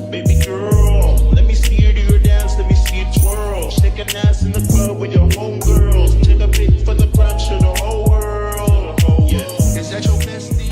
Baby girl, let me see you do your dance, let me see you twirl. Shake an ass in the club with your homegirls. Take a pic for the gram, show the whole world. Yeah, is that your bestie?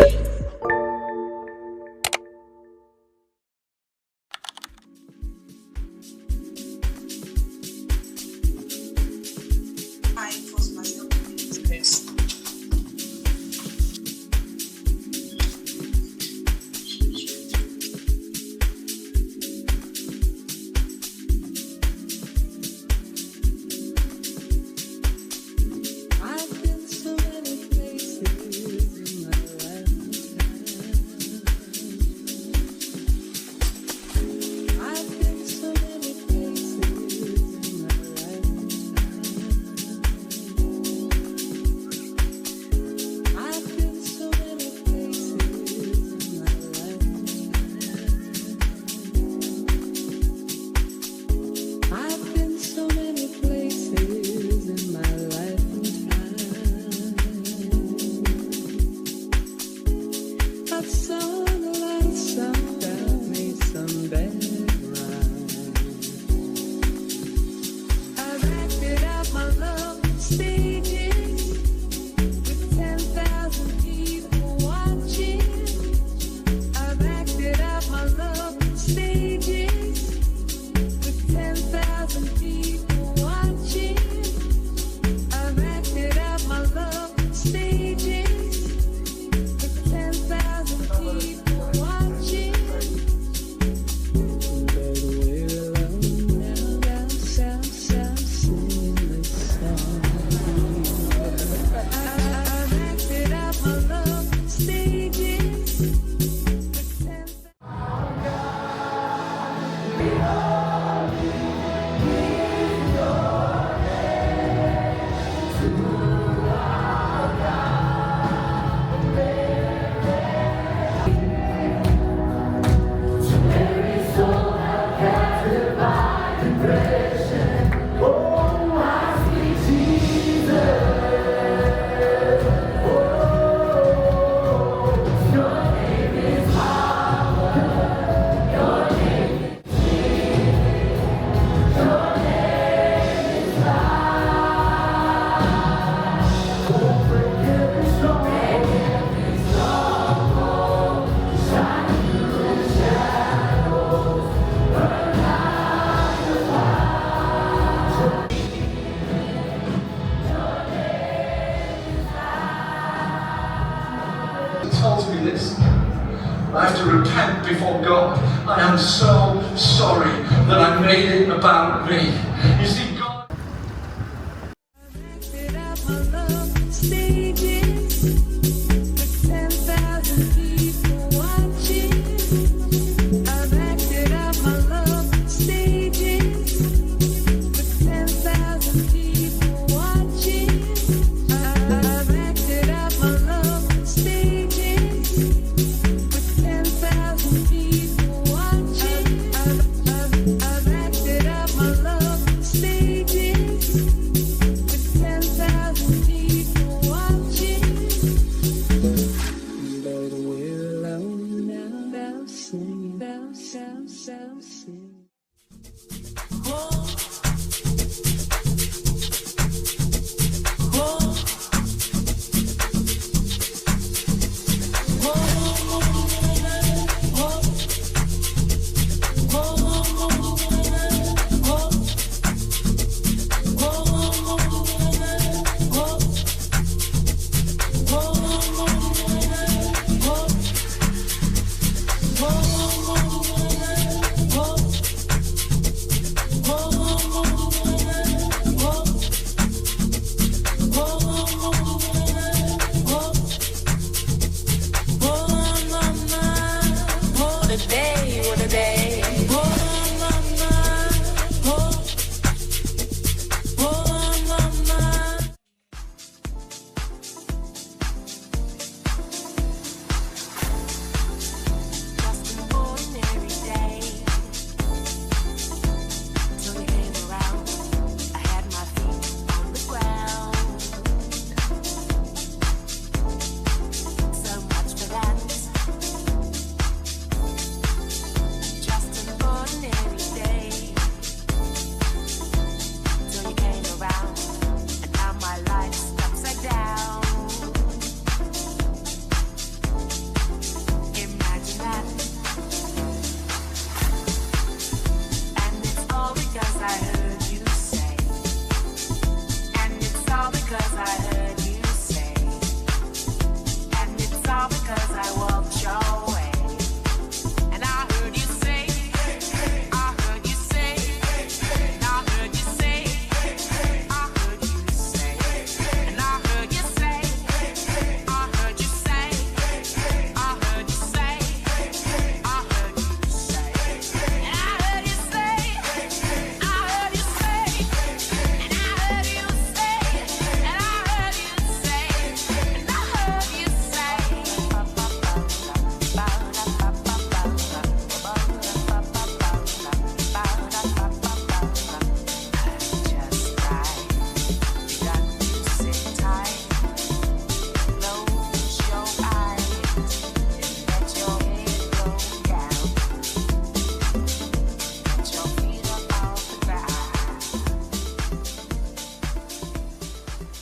Tells me this. I have to repent before God. I am so sorry that I made it about me. You see, God.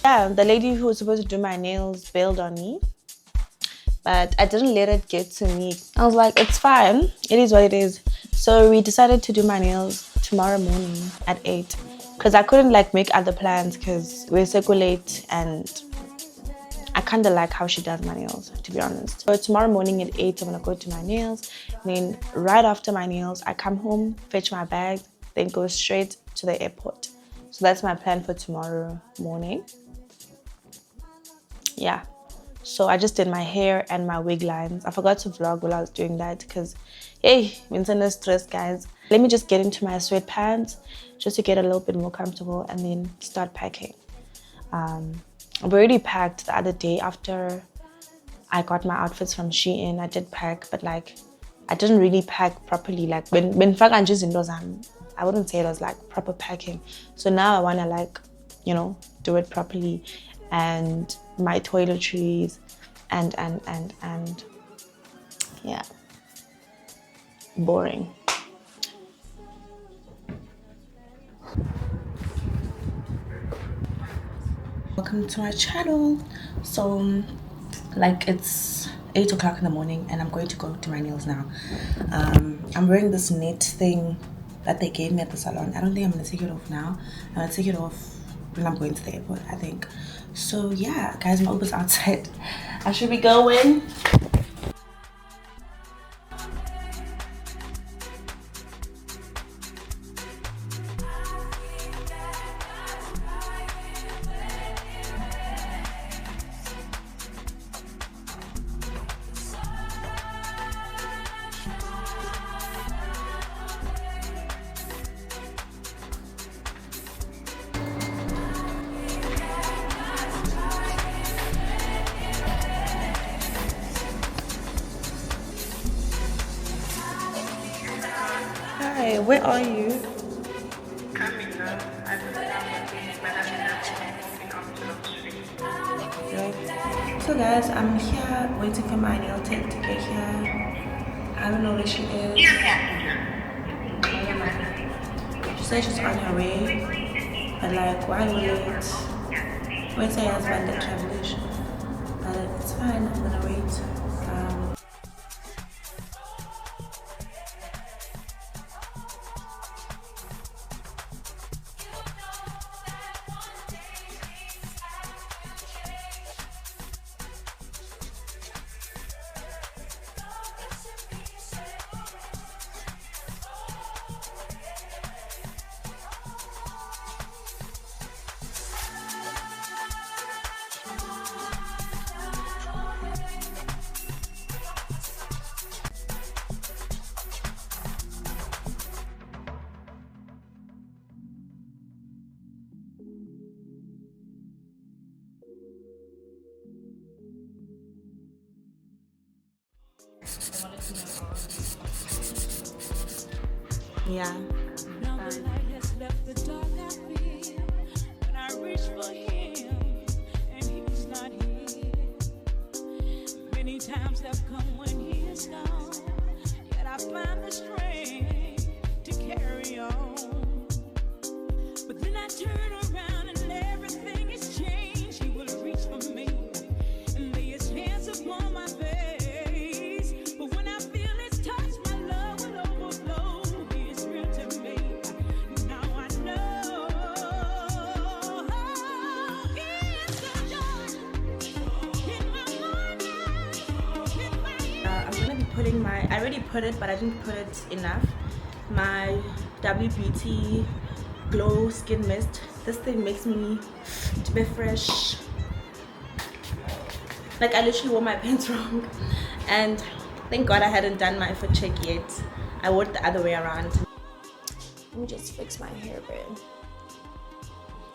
Yeah, the lady who was supposed to do my nails bailed on me, but I didn't let it get to me. I was like, it's fine, it is what it is. So we decided to do my nails tomorrow morning at 8 because I couldn't like make other plans because we're so late and I kind of like how she does my nails, to be honest. So tomorrow morning at 8, I'm gonna go to my nails. And then right after my nails, I come home, fetch my bag, then go straight to the airport. So that's my plan for tomorrow morning. Yeah. So I just did my hair and my wig lines. I forgot to vlog while I was doing that because, hey, Vincent is stressed, guys. Let me just get into my sweatpants just to get a little bit more comfortable and then start packing. I've already packed the other day after I got my outfits from Shein. I did pack, but like I didn't really pack properly. Like when I wouldn't say it was like proper packing. So now I wanna like, you know, do it properly, and my toiletries and yeah, boring. Welcome to my channel. So like it's 8 o'clock in the morning and I'm going to go do my nails now. I'm wearing this net thing that they gave me at the salon. I don't think I'm gonna take it off now. I'm gonna take it off when I'm going to the airport, I think. So yeah, guys, my Uber's outside. I should be going. Hi, where are you? Right. So guys, I'm here waiting for my nail tech to get here. I don't know where she is. She said she's on her way, but like why wait? Wait say husband the travelers. But it's fine, I'm gonna wait. Yeah. Many times have come when he is gone, yet I find the strength to carry on. But then I turn around and everything is changed. He will reach for me and lay his hands upon my face. But when I feel his touch, my love will overflow. He is real to me. Now I know he is the joy in my morning. I'm gonna be putting my, I already put it, but I didn't put it enough. My W Beauty Glow Skin Mist. This thing makes me to be fresh. Like I literally wore my pants wrong, and thank God I hadn't done my foot check yet. I wore it the other way around. Let me just fix my hair a bit.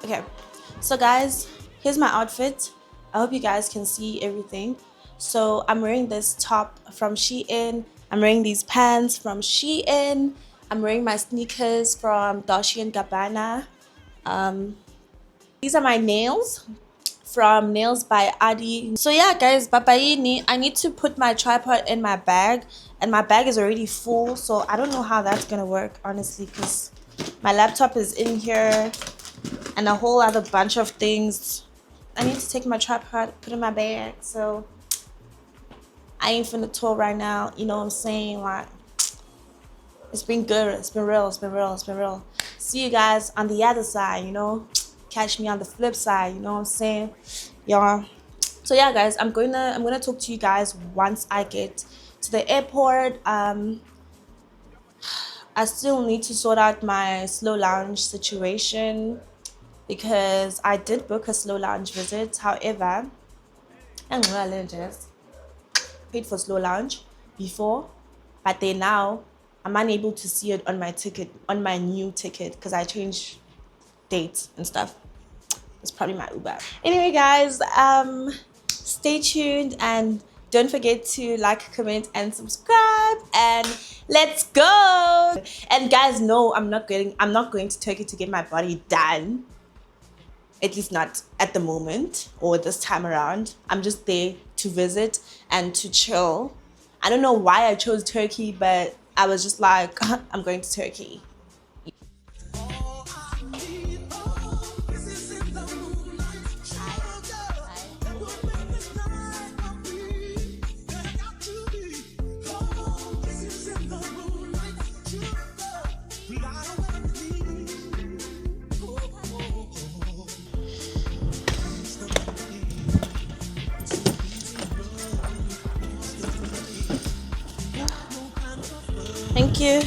Okay, so guys, here's my outfit. I hope you guys can see everything. So I'm wearing this top from Shein. I'm wearing these pants from Shein. I'm wearing my sneakers from Dolce & Gabbana. These are my nails from Nails by Adi. So yeah, guys, babayini. I need to put my tripod in my bag, and my bag is already full. So I don't know how that's gonna work, honestly, because my laptop is in here and a whole other bunch of things. I need to take my tripod, put it in my bag, so I ain't finna tour right now. You know what I'm saying? Like, it's been good. It's been real. It's been real. It's been real. See you guys on the other side, you know? Catch me on the flip side, you know what I'm saying? Y'all. So yeah, guys, I'm gonna talk to you guys once I get to the airport. I still need to sort out my slow lounge situation because I did book a slow lounge visit. However, I'm really just paid for slow lounge before, but then now I'm unable to see it on my ticket, on my new ticket, because I changed dates and stuff. It's probably my Uber. Anyway, guys, stay tuned and don't forget to like, comment, and subscribe. And let's go. And guys, no, I'm not going to Turkey to get my body done. At least not at the moment or this time around. I'm just there to visit and to chill. I don't know why I chose Turkey, but I was just like, I'm going to Turkey. Thank you.